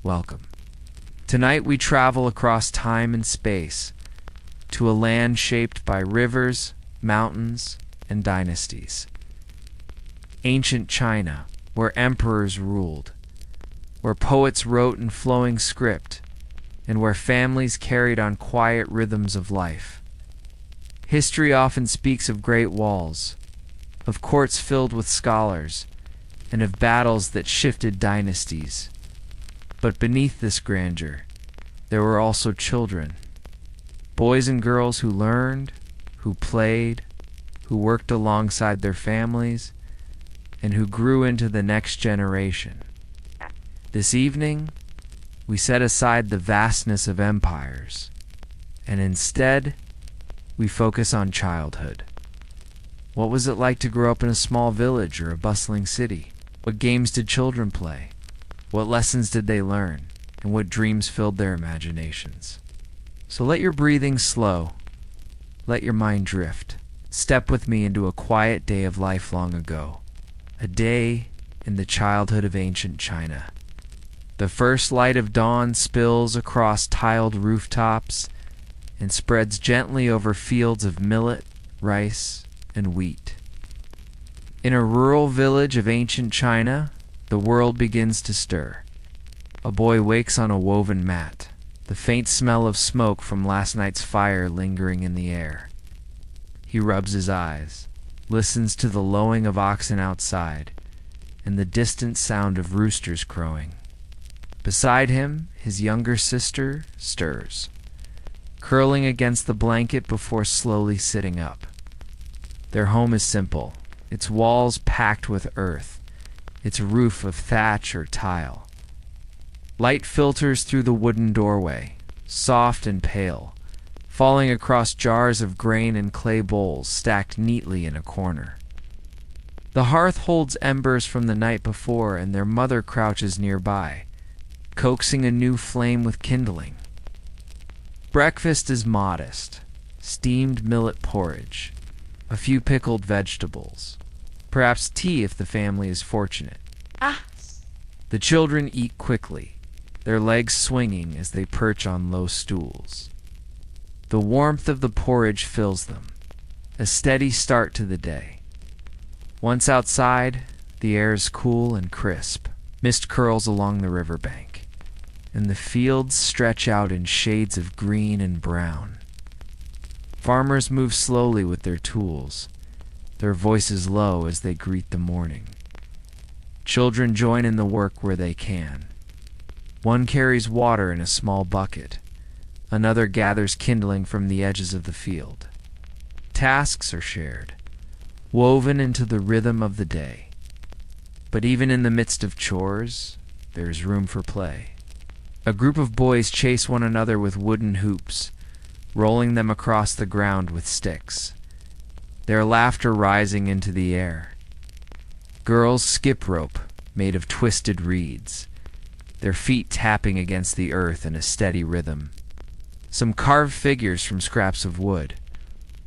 welcome. Tonight we travel across time and space to a land shaped by rivers, mountains, and dynasties. Ancient China, where emperors ruled, where poets wrote in flowing script, and where families carried on quiet rhythms of life. History often speaks of great walls, of courts filled with scholars, and of battles that shifted dynasties. But beneath this grandeur, there were also children, boys and girls who learned, who played, who worked alongside their families, and who grew into the next generation. This evening, we set aside the vastness of empires, and instead, we focus on childhood. What was it like to grow up in a small village or a bustling city? What games did children play? What lessons did they learn? And what dreams filled their imaginations? So let your breathing slow. Let your mind drift. Step with me into a quiet day of life long ago. A day in the childhood of ancient China. The first light of dawn spills across tiled rooftops and spreads gently over fields of millet, rice, and wheat. In a rural village of ancient China, the world begins to stir. A boy wakes on a woven mat, the faint smell of smoke from last night's fire lingering in the air. He rubs his eyes, listens to the lowing of oxen outside, and the distant sound of roosters crowing. Beside him, his younger sister stirs, curling against the blanket before slowly sitting up. Their home is simple, its walls packed with earth, its roof of thatch or tile. Light filters through the wooden doorway, soft and pale, falling across jars of grain and clay bowls stacked neatly in a corner. The hearth holds embers from the night before, and their mother crouches nearby, coaxing a new flame with kindling. Breakfast is modest: steamed millet porridge, a few pickled vegetables, perhaps tea if the family is fortunate. The children eat quickly, their legs swinging as they perch on low stools. The warmth of the porridge fills them, a steady start to the day. Once outside, the air is cool and crisp. Mist curls along the riverbank, and the fields stretch out in shades of green and brown. Farmers move slowly with their tools, their voices low as they greet the morning. Children join in the work where they can. One carries water in a small bucket. Another gathers kindling from the edges of the field. Tasks are shared, woven into the rhythm of the day. But even in the midst of chores, there is room for play. A group of boys chase one another with wooden hoops, rolling them across the ground with sticks, their laughter rising into the air. Girls skip rope made of twisted reeds, their feet tapping against the earth in a steady rhythm. Some carve figures from scraps of wood,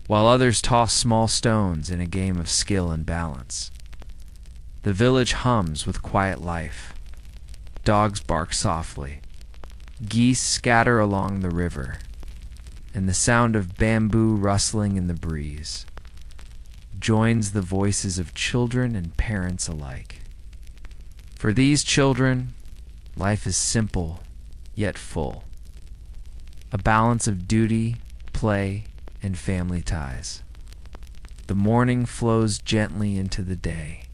while others toss small stones in a game of skill and balance. The village hums with quiet life. Dogs bark softly. Geese scatter along the river, and the sound of bamboo rustling in the breeze joins the voices of children and parents alike. For these children, life is simple yet full, a balance of duty, play, and family ties. The morning flows gently into the day,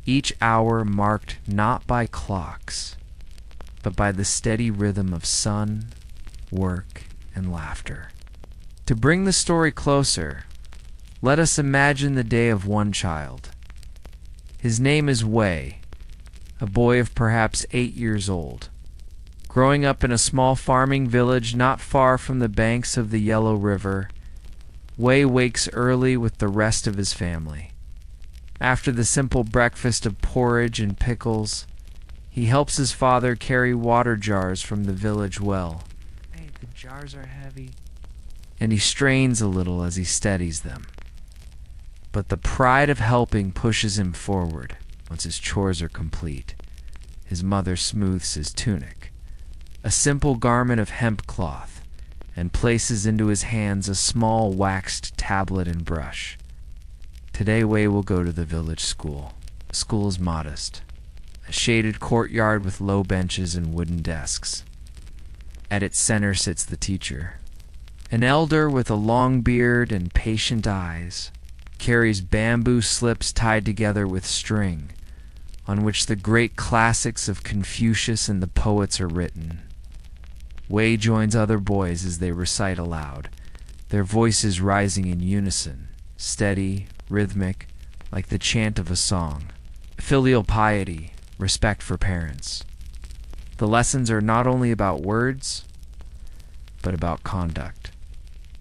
each hour marked not by clocks, but by the steady rhythm of sun, work, and laughter. To bring the story closer, let us imagine the day of one child. His name is Wei, a boy of perhaps 8 years old, growing up in a small farming village not far from the banks of the Yellow River. Wei wakes early with the rest of his family. After the simple breakfast of porridge and pickles, he helps his father carry water jars from the village well. Hey, the jars are heavy. And he strains a little as he steadies them. But the pride of helping pushes him forward once his chores are complete. His mother smooths his tunic, a simple garment of hemp cloth, and places into his hands a small waxed tablet and brush. Today Wei will go to the village school. The school is modest, a shaded courtyard with low benches and wooden desks. At its center sits the teacher. An elder with a long beard and patient eyes carries bamboo slips tied together with string, on which the great classics of Confucius and the poets are written. Wei joins other boys as they recite aloud, their voices rising in unison, steady, rhythmic, like the chant of a song. Filial piety, respect for parents. The lessons are not only about words, but about conduct.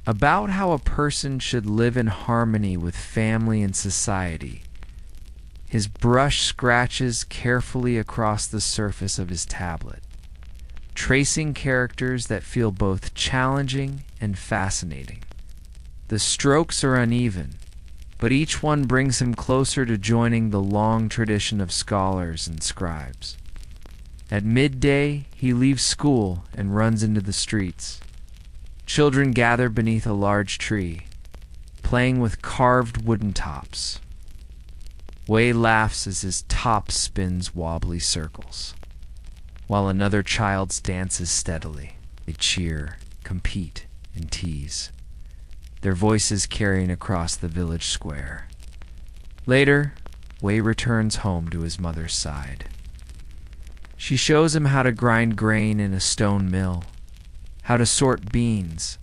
About how a person should live in harmony with family and society. His brush scratches carefully across the surface of his tablet, tracing characters that feel both challenging and fascinating. The strokes are uneven, but each one brings him closer to joining the long tradition of scholars and scribes. At midday, he leaves school and runs into the streets. Children gather beneath a large tree, playing with carved wooden tops. Wei laughs as his top spins wobbly circles, while another child dances steadily. They cheer, compete, and tease, their voices carrying across the village square. Later, Wei returns home to his mother's side. She shows him how to grind grain in a stone mill, how to sort beans,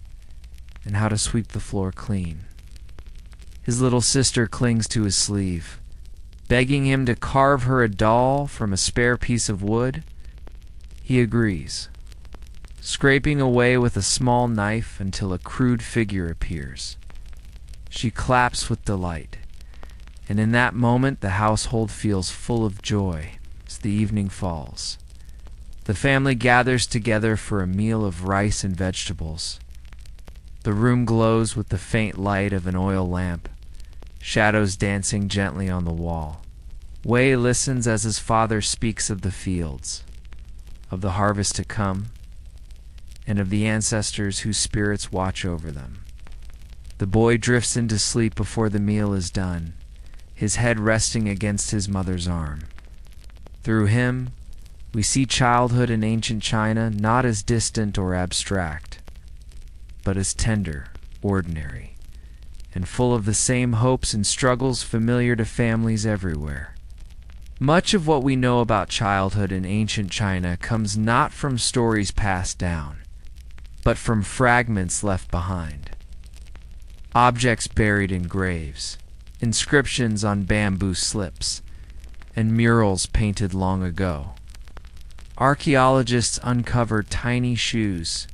and how to sweep the floor clean. His little sister clings to his sleeve, begging him to carve her a doll from a spare piece of wood. He agrees, scraping away with a small knife until a crude figure appears. She claps with delight, and in that moment the household feels full of joy as the evening falls. The family gathers together for a meal of rice and vegetables. The room glows with the faint light of an oil lamp, shadows dancing gently on the wall. Wei listens as his father speaks of the fields, of the harvest to come, and of the ancestors whose spirits watch over them. The boy drifts into sleep before the meal is done, his head resting against his mother's arm. Through him, we see childhood in ancient China not as distant or abstract, but as tender, ordinary, and full of the same hopes and struggles familiar to families everywhere. Much of what we know about childhood in ancient China comes not from stories passed down, but from fragments left behind. Objects buried in graves, inscriptions on bamboo slips, and murals painted long ago. Archaeologists uncovered tiny shoes,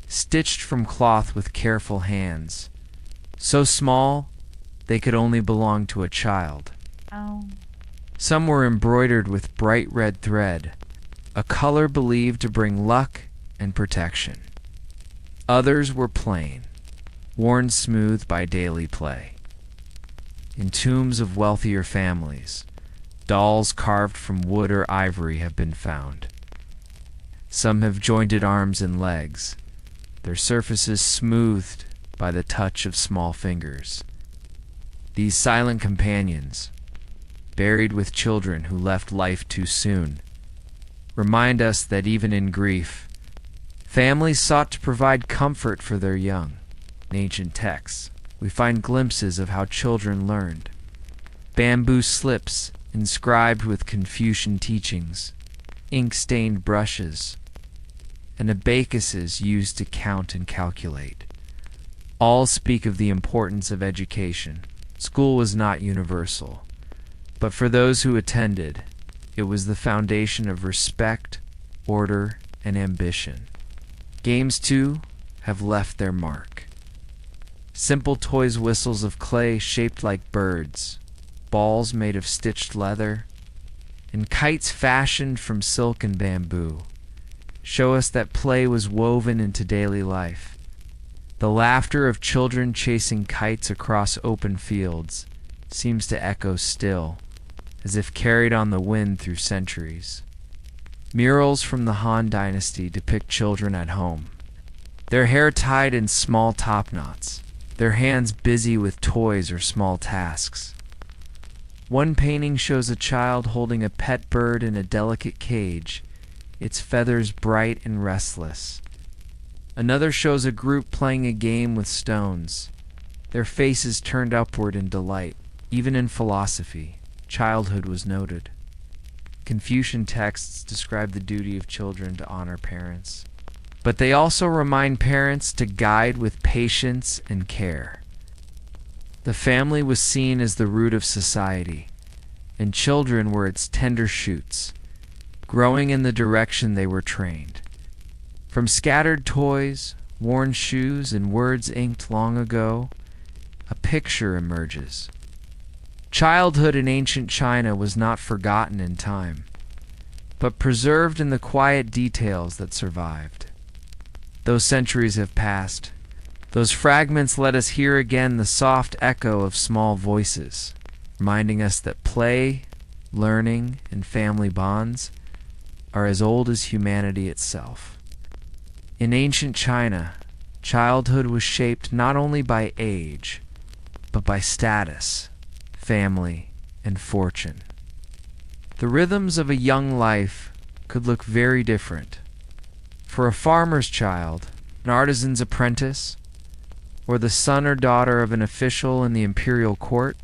stitched from cloth with careful hands, so small they could only belong to a child. Oh. Some were embroidered with bright red thread, a color believed to bring luck and protection. Others were plain, worn smooth by daily play. In tombs of wealthier families, dolls carved from wood or ivory have been found. Some have jointed arms and legs, their surfaces smoothed by the touch of small fingers. These silent companions, buried with children who left life too soon, remind us that even in grief, families sought to provide comfort for their young. In ancient texts, we find glimpses of how children learned. Bamboo slips inscribed with Confucian teachings, ink-stained brushes, and abacuses used to count and calculate. All speak of the importance of education. School was not universal, but for those who attended, it was the foundation of respect, order, and ambition. Games, too, have left their mark. Simple toys, whistles of clay shaped like birds, balls made of stitched leather, and kites fashioned from silk and bamboo show us that play was woven into daily life. The laughter of children chasing kites across open fields seems to echo still, as if carried on the wind through centuries. Murals from the Han Dynasty depict children at home, their hair tied in small topknots, their hands busy with toys or small tasks. One painting shows a child holding a pet bird in a delicate cage, its feathers bright and restless. Another shows a group playing a game with stones, their faces turned upward in delight. Even in philosophy, childhood was noted. Confucian texts describe the duty of children to honor parents, but they also remind parents to guide with patience and care. The family was seen as the root of society, and children were its tender shoots, growing in the direction they were trained. From scattered toys, worn shoes, and words inked long ago, a picture emerges. Childhood in ancient China was not forgotten in time, but preserved in the quiet details that survived. Those centuries have passed. Those fragments let us hear again the soft echo of small voices, reminding us that play, learning, and family bonds are as old as humanity itself. In ancient China, childhood was shaped not only by age, but by status, family, and fortune. The rhythms of a young life could look very different. For a farmer's child, an artisan's apprentice, or the son or daughter of an official in the imperial court,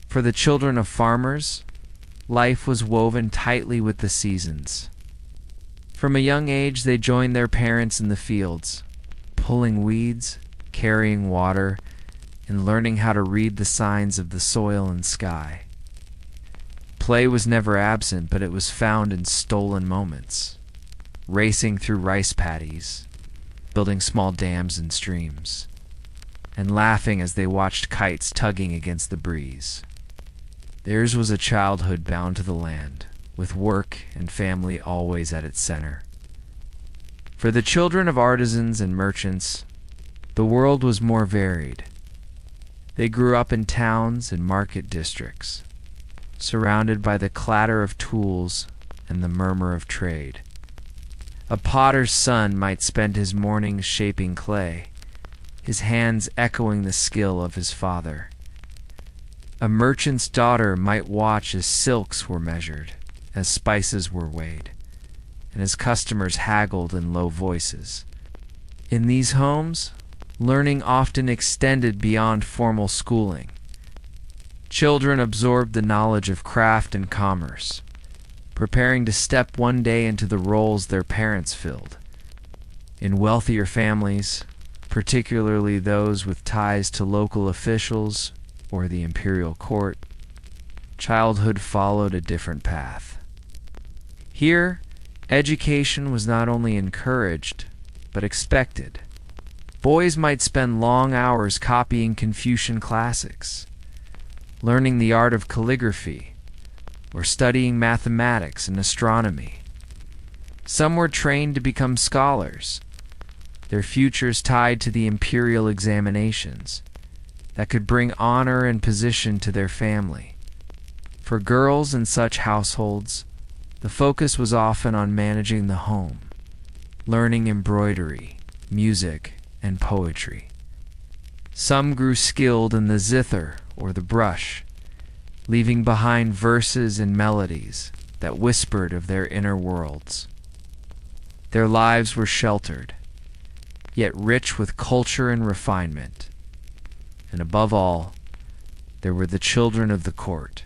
for the children of farmers, life was woven tightly with the seasons. From a young age, they joined their parents in the fields, pulling weeds, carrying water, and learning how to read the signs of the soil and sky. Play was never absent, but it was found in stolen moments, racing through rice paddies, building small dams and streams, and laughing as they watched kites tugging against the breeze. Theirs was a childhood bound to the land, with work and family always at its center. For the children of artisans and merchants, the world was more varied. They grew up in towns and market districts, surrounded by the clatter of tools and the murmur of trade. A potter's son might spend his mornings shaping clay, his hands echoing the skill of his father. A merchant's daughter might watch as silks were measured, as spices were weighed, and as customers haggled in low voices. In these homes, learning often extended beyond formal schooling. Children absorbed the knowledge of craft and commerce, preparing to step one day into the roles their parents filled. In wealthier families, particularly those with ties to local officials or the imperial court, childhood followed a different path. Here, education was not only encouraged, but expected. Boys might spend long hours copying Confucian classics, learning the art of calligraphy, or studying mathematics and astronomy. Some were trained to become scholars, their futures tied to the imperial examinations that could bring honor and position to their family. For girls in such households, the focus was often on managing the home, learning embroidery, music, and poetry. Some grew skilled in the zither or the brush, leaving behind verses and melodies that whispered of their inner worlds. Their lives were sheltered, yet rich with culture and refinement. And above all, there were the children of the court.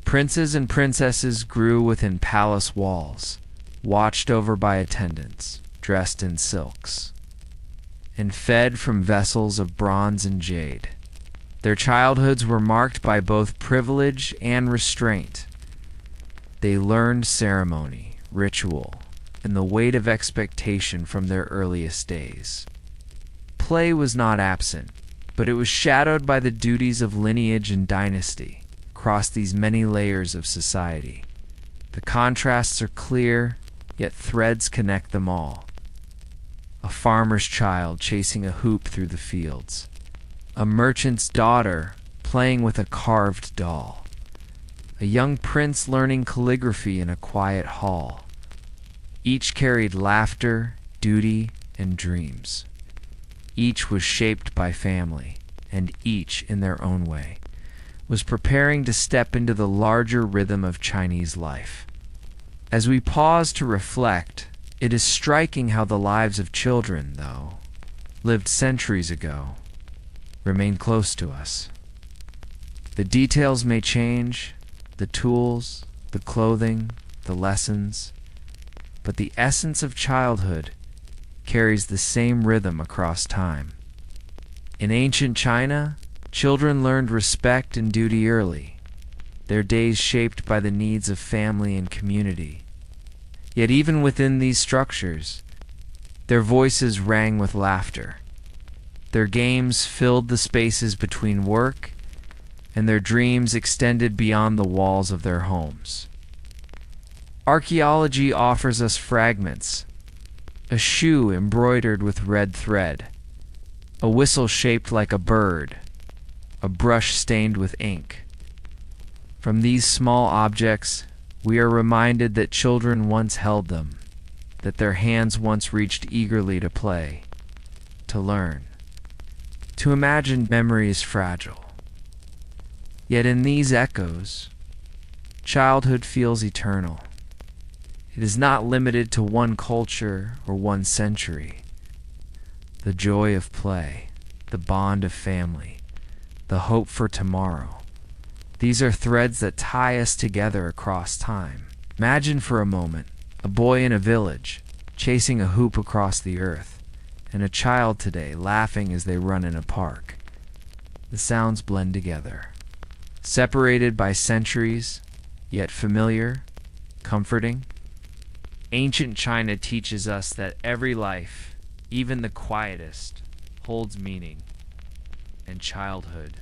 Princes and princesses grew within palace walls, watched over by attendants, dressed in silks, and fed from vessels of bronze and jade. Their childhoods were marked by both privilege and restraint. They learned ceremony, ritual, and the weight of expectation from their earliest days. Play was not absent, but it was shadowed by the duties of lineage and dynasty across these many layers of society. The contrasts are clear, yet threads connect them all. A farmer's child chasing a hoop through the fields, a merchant's daughter playing with a carved doll, a young prince learning calligraphy in a quiet hall. Each carried laughter, duty, and dreams. Each was shaped by family, and each, in their own way, was preparing to step into the larger rhythm of Chinese life. As we pause to reflect, it is striking how the lives of children, though, lived centuries ago, remain close to us. The details may change, the tools, the clothing, the lessons, but the essence of childhood carries the same rhythm across time. In ancient China, children learned respect and duty early, their days shaped by the needs of family and community. Yet even within these structures, their voices rang with laughter. Their games filled the spaces between work, and their dreams extended beyond the walls of their homes. Archaeology offers us fragments: a shoe embroidered with red thread, a whistle shaped like a bird, a brush stained with ink. From these small objects, we are reminded that children once held them, that their hands once reached eagerly to play, to learn. To imagine memory is fragile. Yet in these echoes, childhood feels eternal. It is not limited to one culture or one century. The joy of play, the bond of family, the hope for tomorrow. These are threads that tie us together across time. Imagine for a moment a boy in a village chasing a hoop across the earth, and a child today laughing as they run in a park. The sounds blend together, separated by centuries, yet familiar, comforting. Ancient China teaches us that every life, even the quietest, holds meaning. And childhood,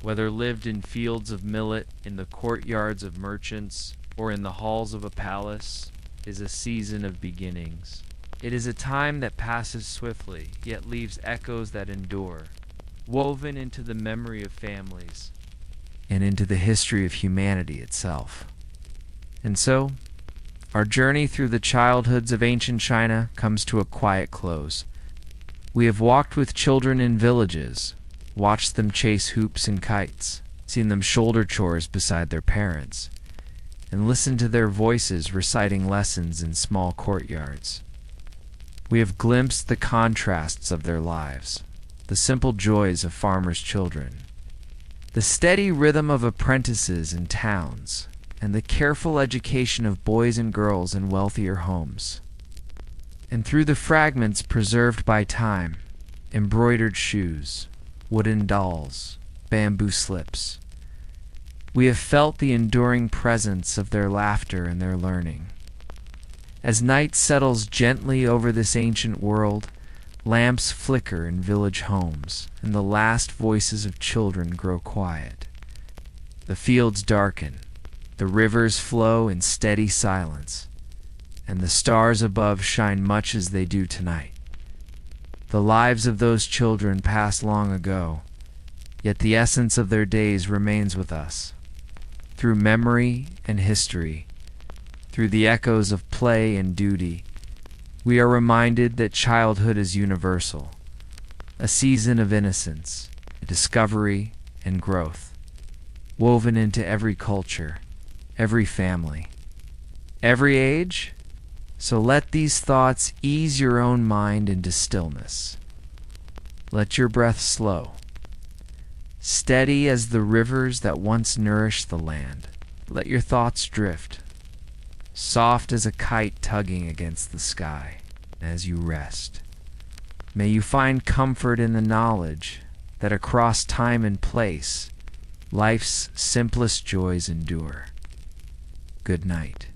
whether lived in fields of millet, in the courtyards of merchants, or in the halls of a palace, is a season of beginnings. It is a time that passes swiftly, yet leaves echoes that endure, woven into the memory of families and into the history of humanity itself. And so, our journey through the childhoods of ancient China comes to a quiet close. We have walked with children in villages, watched them chase hoops and kites, seen them shoulder chores beside their parents, and listened to their voices reciting lessons in small courtyards. We have glimpsed the contrasts of their lives, the simple joys of farmers' children, the steady rhythm of apprentices in towns, and the careful education of boys and girls in wealthier homes. And through the fragments preserved by time, embroidered shoes, wooden dolls, bamboo slips, we have felt the enduring presence of their laughter and their learning. As night settles gently over this ancient world, lamps flicker in village homes, and the last voices of children grow quiet. The fields darken, the rivers flow in steady silence, and the stars above shine much as they do tonight. The lives of those children passed long ago, yet the essence of their days remains with us. Through memory and history, through the echoes of play and duty, we are reminded that childhood is universal, a season of innocence, discovery, and growth, woven into every culture, every family, every age. So let these thoughts ease your own mind into stillness. Let your breath slow, steady as the rivers that once nourished the land. Let your thoughts drift, soft as a kite tugging against the sky. As you rest, may you find comfort in the knowledge that across time and place, life's simplest joys endure. Good night.